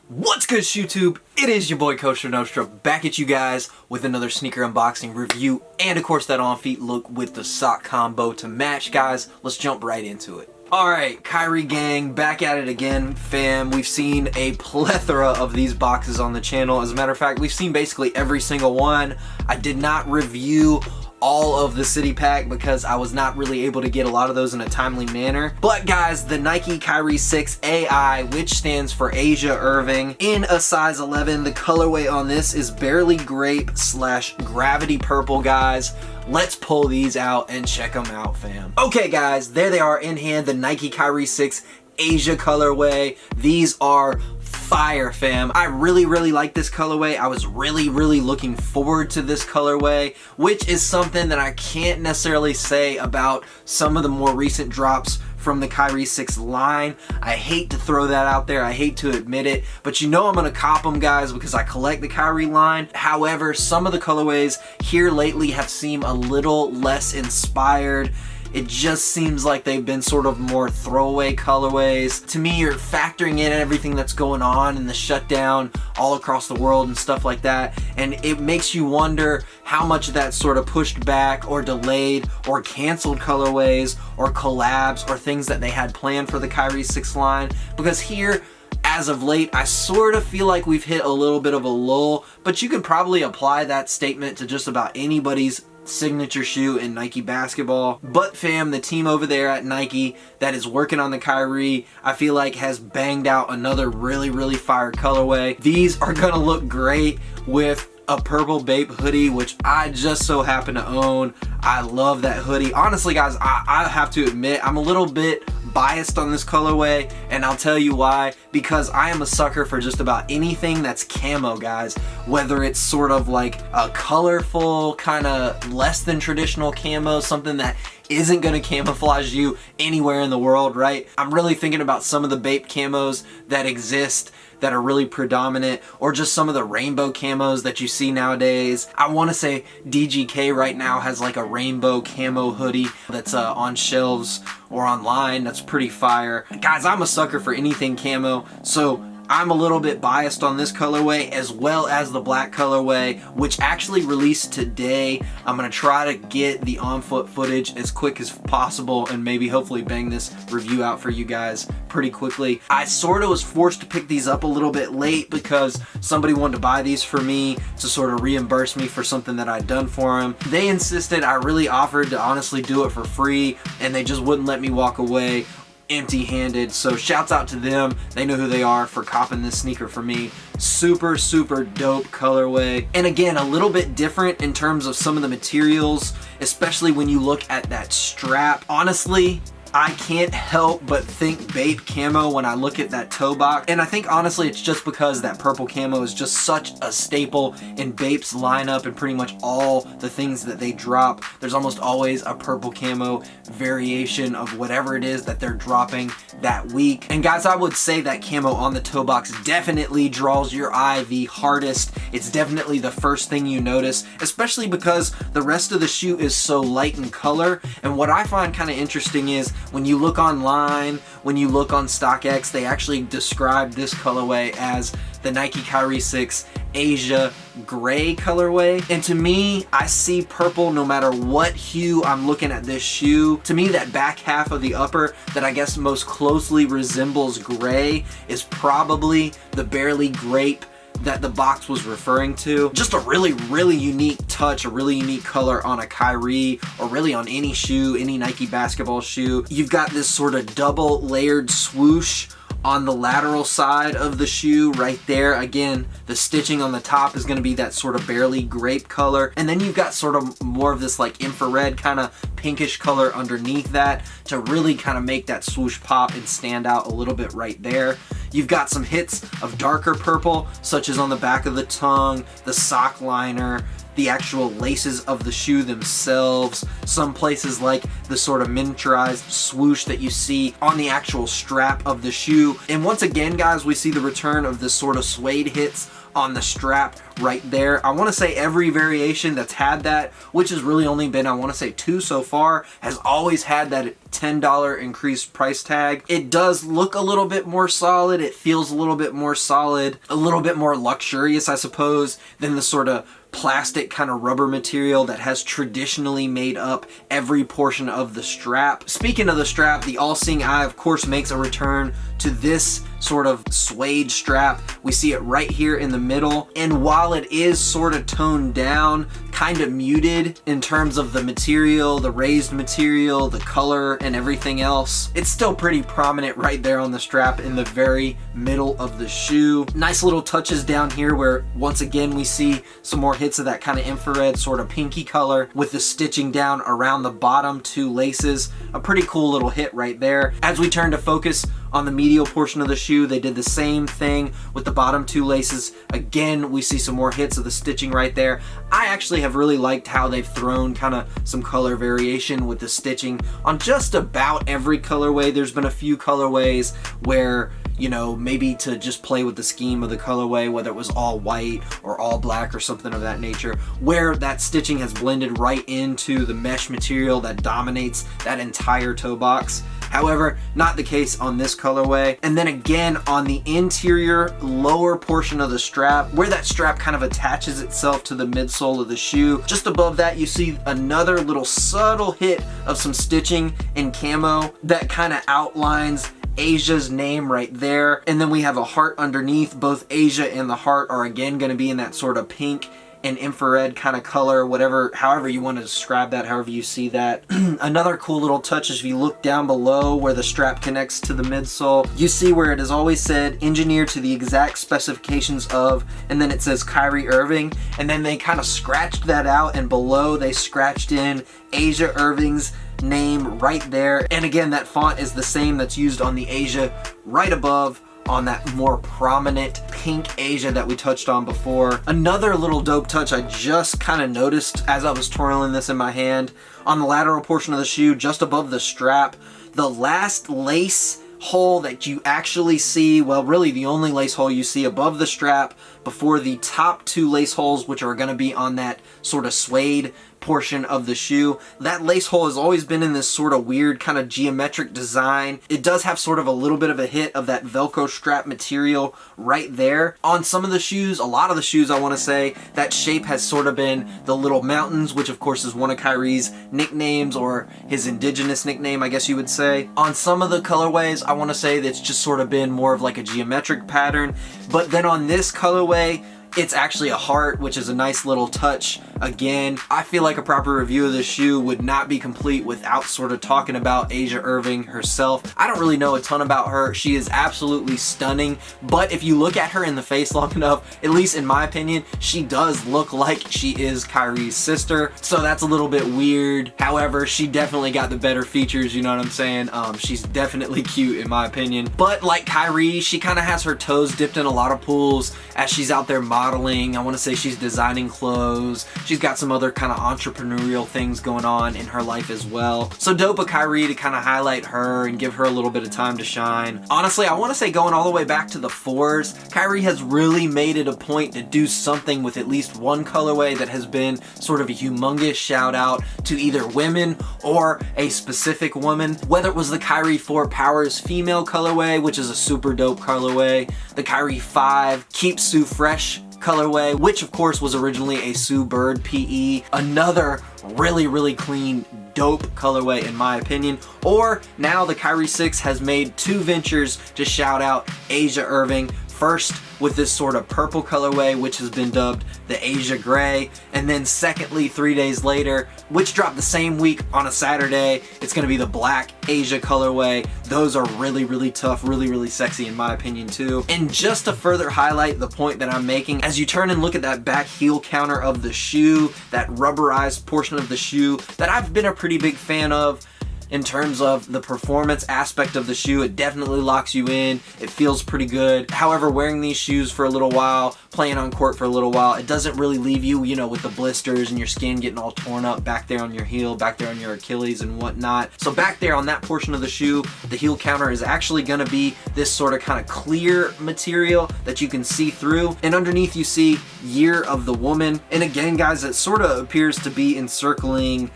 What's good, YouTube? It is your boy Coach Nostra back at you guys with another sneaker unboxing review and of course that on feet look with the sock combo to match. Guys, let's jump right into it. Alright, Kyrie gang, back at it again, fam. We've seen a plethora of these boxes on the channel. As a matter of fact, we've seen basically every single one. I did not review all of the city pack because I was not really able to get a lot of those in a timely manner. But guys, the Nike Kyrie 6 AI, which stands for Asia Irving, in a size 11. The colorway on this is barely grape / gravity purple, guys. Let's pull these out and check them out, fam. Okay guys, there they are in hand, the Nike Kyrie 6 Asia colorway. These are fire, fam. I really like this colorway. I was really looking forward to this colorway, which is something that I can't necessarily say about some of the more recent drops from the Kyrie 6 line. I hate to throw that out there, I hate to admit it, but you know I'm gonna cop them, guys, because I collect the Kyrie line. However, some of the colorways here lately have seemed a little less inspired. It just seems like they've been sort of more throwaway colorways. To me, you're factoring in everything that's going on and the shutdown all across the world and stuff like that, and it makes you wonder how much of that sort of pushed back or delayed or canceled colorways or collabs or things that they had planned for the Kyrie 6 line. Because here, as of late, I sort of feel like we've hit a little bit of a lull, but you could probably apply that statement to just about anybody's signature shoe in Nike basketball. But fam, the team over there at Nike that is working on the Kyrie, I feel like has banged out another really fire colorway. These are gonna look great with a purple Bape hoodie, which I just so happen to own. I love that hoodie. Honestly, guys, I have to admit, I'm a little bit biased on this colorway, and I'll tell you why. Because I am a sucker for just about anything that's camo, guys. Whether it's sort of like a colorful, kind of less than traditional camo, something that isn't gonna camouflage you anywhere in the world, right? I'm really thinking about some of the Bape camos that exist that are really predominant, or just some of the rainbow camos that you see nowadays. I want to say DGK right now has like a rainbow camo hoodie that's on shelves or online that's pretty fire. Guys, I'm a sucker for anything camo, so I'm a little bit biased on this colorway as well as the black colorway, which actually released today. I'm gonna try to get the on-foot footage as quick as possible and maybe hopefully bang this review out for you guys pretty quickly. I sort of was forced to pick these up a little bit late because somebody wanted to buy these for me to sort of reimburse me for something that I'd done for them. They insisted, I really offered to honestly do it for free, and they just wouldn't let me walk away empty-handed. So shouts out to them, they know who they are, for copping this sneaker for me. Super dope colorway, and again, a little bit different in terms of some of the materials, especially when you look at that strap. Honestly, I can't help but think Bape camo when I look at that toe box, and I think honestly it's just because that purple camo is just such a staple in Bape's lineup and pretty much all the things that they drop. There's almost always a purple camo variation of whatever it is that they're dropping that week. And guys, I would say that camo on the toe box definitely draws your eye the hardest. It's definitely the first thing you notice, especially because the rest of the shoe is so light in color. And what I find kind of interesting is when you look online, when you look on StockX, they actually describe this colorway as the Nike Kyrie 6 Asia gray colorway. And to me, I see purple no matter what hue I'm looking at this shoe. To me, that back half of the upper that I guess most closely resembles gray is probably the barely grape that the box was referring to. Just a really unique touch, a really unique color on a Kyrie, or really on any shoe, any Nike basketball shoe. You've got this sort of double layered swoosh on the lateral side of the shoe right there. Again, the stitching on the top is going to be that sort of barely grape color, and then you've got sort of more of this like infrared kind of pinkish color underneath that to really kind of make that swoosh pop and stand out a little bit right there. You've got some hits of darker purple, such as on the back of the tongue, the sock liner, the actual laces of the shoe themselves, some places like the sort of miniaturized swoosh that you see on the actual strap of the shoe. And once again, guys, we see the return of the sort of suede hits on the strap right there. I want to say every variation that's had that, which has really only been, I want to say 2 so far, has always had that $10 increased price tag. It does look a little bit more solid. It feels a little bit more solid, a little bit more luxurious, I suppose, than the sort of plastic kind of rubber material that has traditionally made up every portion of the strap. Speaking of the strap, the all-seeing eye of course makes a return to this sort of suede strap. We see it right here in the middle, and while it is sort of toned down, kind of muted in terms of the material, the raised material, the color, and everything else, it's still pretty prominent right there on the strap in the very middle of the shoe. Nice little touches down here where once again we see some more hits of that kind of infrared sort of pinky color with the stitching down around the bottom 2 laces. A pretty cool little hit right there. As we turn to focus on the medial portion of the shoe, they did the same thing with the bottom 2 laces. Again, we see some more hits of the stitching right there. I actually have really liked how they've thrown kind of some color variation with the stitching on just about every colorway. There's been a few colorways where, you know, maybe to just play with the scheme of the colorway, whether it was all white or all black or something of that nature, where that stitching has blended right into the mesh material that dominates that entire toe box. However, not the case on this colorway. And then again, on the interior lower portion of the strap, where that strap kind of attaches itself to the midsole of the shoe, just above that you see another little subtle hit of some stitching in camo that kind of outlines Asia's name right there. And then we have a heart underneath. Both Asia and the heart are again going to be in that sort of pink and infrared kind of color, whatever, however you want to describe that, however you see that. Another cool little touch is if you look down below where the strap connects to the midsole, you see where it is always said engineered to the exact specifications of, and then it says Kyrie Irving, and then they kind of scratched that out, and below they scratched in Asia Irving's name right there. And again, that font is the same that's used on the Asia right above on that more prominent pink Asia that we touched on before. Another little dope touch I just kind of noticed as I was twirling this in my hand, on the lateral portion of the shoe, just above the strap, the last lace hole that you actually see, well, really the only lace hole you see above the strap before the top 2 lace holes, which are going to be on that sort of suede portion of the shoe. That lace hole has always been in this sort of weird kind of geometric design. It does have sort of a little bit of a hit of that Velcro strap material right there. On some of the shoes, a lot of the shoes I want to say, that shape has sort of been the little mountains, which of course is one of Kyrie's nicknames, or his indigenous nickname, I guess you would say. On some of the colorways, I want to say that's just sort of been more of like a geometric pattern. But then on this colorway, it's actually a heart, which is a nice little touch. Again, I feel like a proper review of this shoe would not be complete without sort of talking about Asia Irving herself. I don't really know a ton about her. She is absolutely stunning, but if you look at her in the face long enough, at least in my opinion, she does look like she is Kyrie's sister, so that's a little bit weird. However, she definitely got the better features, you know what I'm saying? She's definitely cute in my opinion. But like Kyrie, she kind of has her toes dipped in a lot of pools as she's out there modeling. I want to say she's designing clothes. She's got some other kind of entrepreneurial things going on in her life as well. So dope of Kyrie to kind of highlight her and give her a little bit of time to shine. Honestly, I want to say going all the way back to the 4s, Kyrie has really made it a point to do something with at least one colorway that has been sort of a humongous shout out to either women or a specific woman. Whether it was the Kyrie 4 Powers female colorway, which is a super dope colorway, the Kyrie 5 Keep Sue Fresh colorway, which of course was originally a Sue Bird PE, another really clean, dope colorway in my opinion. Or now the Kyrie 6 has made 2 ventures to shout out Asia Irving. First with this sort of purple colorway, which has been dubbed the Asia Gray, and then secondly 3 days later, which dropped the same week on a Saturday, it's going to be the black Asia colorway. Those are really tough, really sexy in my opinion too. And just to further highlight the point that I'm making, as you turn and look at that back heel counter of the shoe, that rubberized portion of the shoe that I've been a pretty big fan of, in terms of the performance aspect of the shoe. It definitely locks you in. It feels pretty good. However, wearing these shoes for a little while, playing on court for a little while, it doesn't really leave you, you know, with the blisters and your skin getting all torn up back there on your heel, back there on your Achilles and whatnot. So back there on that portion of the shoe, the heel counter is actually going to be this sort of kind of clear material that you can see through. And underneath you see Year of the Woman. And again, guys, it sort of appears to be encircling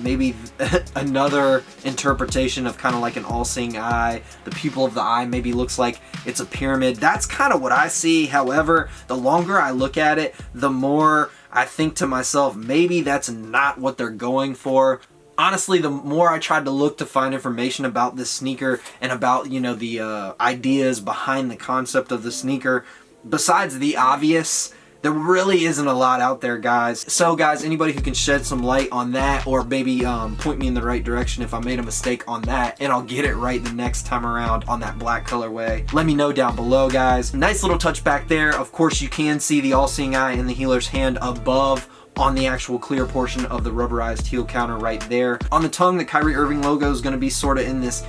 maybe another interpretation of kind of like an all-seeing eye. The pupil of the eye maybe looks like it's a pyramid. That's kind of what I see. However, the longer I look at it, the more I think to myself, maybe that's not what they're going for. Honestly, the more I tried to look to find information about this sneaker and about, you know, the ideas behind the concept of the sneaker, besides the obvious, there really isn't a lot out there, guys. So guys, anybody who can shed some light on that, or maybe point me in the right direction if I made a mistake on that, and I'll get it right the next time around on that black colorway, let me know down below, guys. Nice little touch back there. Of course, you can see the all-seeing eye in the heeler's hand above on the actual clear portion of the rubberized heel counter right there. On the tongue, the Kyrie Irving logo is going to be sort of in this,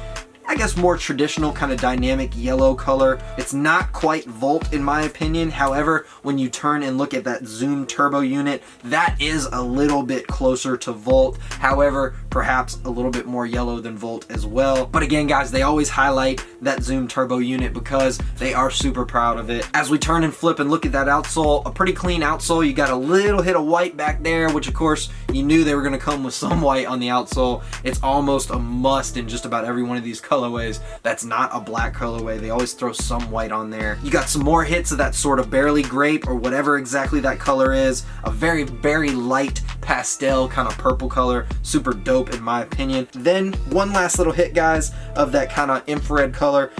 I guess, more traditional kind of dynamic yellow color. It's not quite Volt in my opinion. However, when you turn and look at that Zoom turbo unit, that is a little bit closer to Volt. However, perhaps a little bit more yellow than Volt as well. But again, guys, they always highlight that Zoom turbo unit because they are super proud of it. As we turn and flip and look at that outsole, a pretty clean outsole. You got a little hit of white back there, which of course you knew they were going to come with some white on the outsole. It's almost a must in just about every one of these colorways that's not a black colorway. They always throw some white on there. You got some more hits of that sort of barely grape or whatever exactly that color is. A very, very light pastel kind of purple color. Super dope in my opinion. Then one last little hit, guys, of that kind of infrared color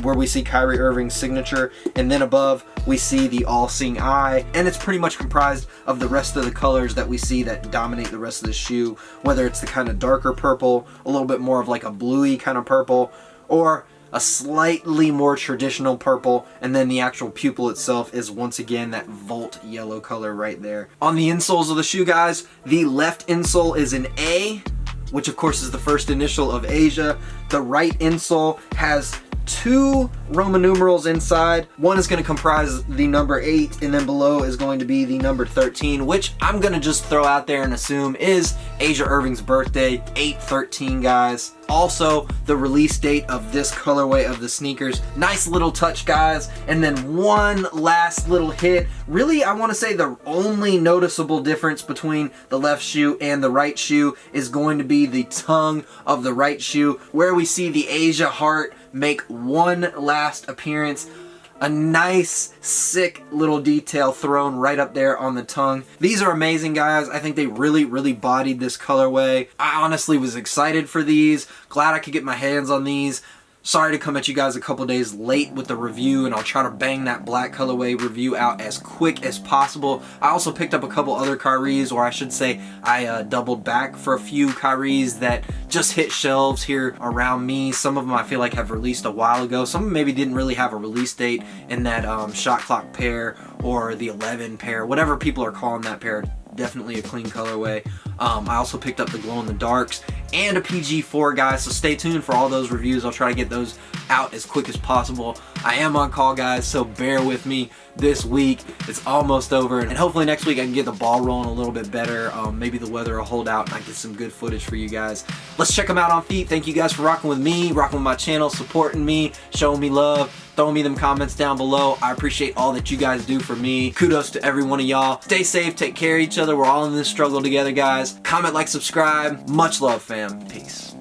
where we see Kyrie Irving's signature, and then above we see the all-seeing eye, and it's pretty much comprised of the rest of the colors that we see that dominate the rest of the shoe, whether it's the kind of darker purple, a little bit more of like a bluey kind of purple, or a slightly more traditional purple, and then the actual pupil itself is once again that Volt yellow color right there. On the insoles of the shoe, guys, the left insole is an A, which of course is the first initial of Asia. The right insole has two Roman numerals inside. One is going to comprise the number 8, and then below is going to be the number 13, which I'm going to just throw out there and assume is Asia Irving's birthday, 8/13, guys. Also, the release date of this colorway of the sneakers. Nice little touch, guys. And then one last little hit. Really, I want to say the only noticeable difference between the left shoe and the right shoe is going to be the tongue of the right shoe, where we see the Asia heart make one last appearance. A nice, sick little detail thrown right up there on the tongue. These are amazing, guys. I think they really, really bodied this colorway. I honestly was excited for these. Glad I could get my hands on these. Sorry to come at you guys a couple days late with the review, and I'll try to bang that black colorway review out as quick as possible. I also picked up a couple other Kyries, or I should say I doubled back for a few Kyries that just hit shelves here around me. Some of them I feel like have released a while ago. Some of them maybe didn't really have a release date in that shot clock pair or the 11 pair, whatever people are calling that pair. Definitely a clean colorway. I also picked up the glow in the darks and a PG4, guys, so stay tuned for all those reviews. I'll try to get those out as quick as possible. I am on call, guys, so bear with me this week. It's almost over, and hopefully next week I can get the ball rolling a little bit better. Maybe the weather will hold out and I get some good footage for you guys. Let's check them out on feet. Thank you guys for rocking with me, rocking with my channel, supporting me, showing me love, throwing me them comments down below. I appreciate all that you guys do for me. Kudos to every one of y'all. Stay safe, take care of each other. We're all in this struggle together, guys. Comment, like, subscribe. Much love, fam. Peace.